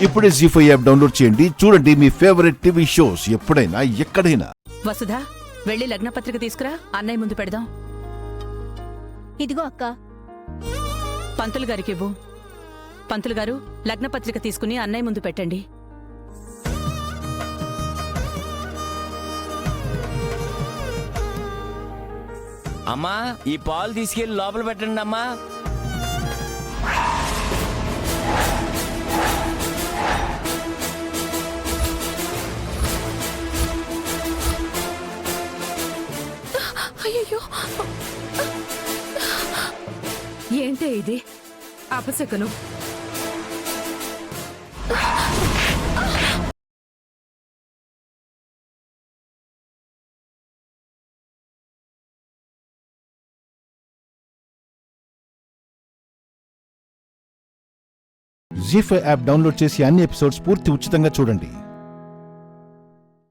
ఇప్పుడే జీ5 app download చేయండి. చూడండి మీ ఫేవరెట్ టీవీ షోస్ ఎప్పుడైనా ఎక్కడైనా. వసుధా, వెళ్ళి లగ్నపత్రిక తీసుకురా, అన్నయ్య ముందు పెడదాం. ఇదిగో అక్క. పంతులు గారికి ఇవ్వు. పంతులు గారు, లగ్నపత్రిక తీసుకుని అన్నయ్య ముందు పెట్టండి. అమ్మా, ఈ పాలు తీసుకెళ్లి లోపల పెట్టండి అమ్మా. అయ్యో, ఏంటే ఇది? అపశకను. జీ5 యాప్ డౌన్లోడ్ చేసి అన్ని ఎపిసోడ్స్ పూర్తి ఉచితంగా చూడండి.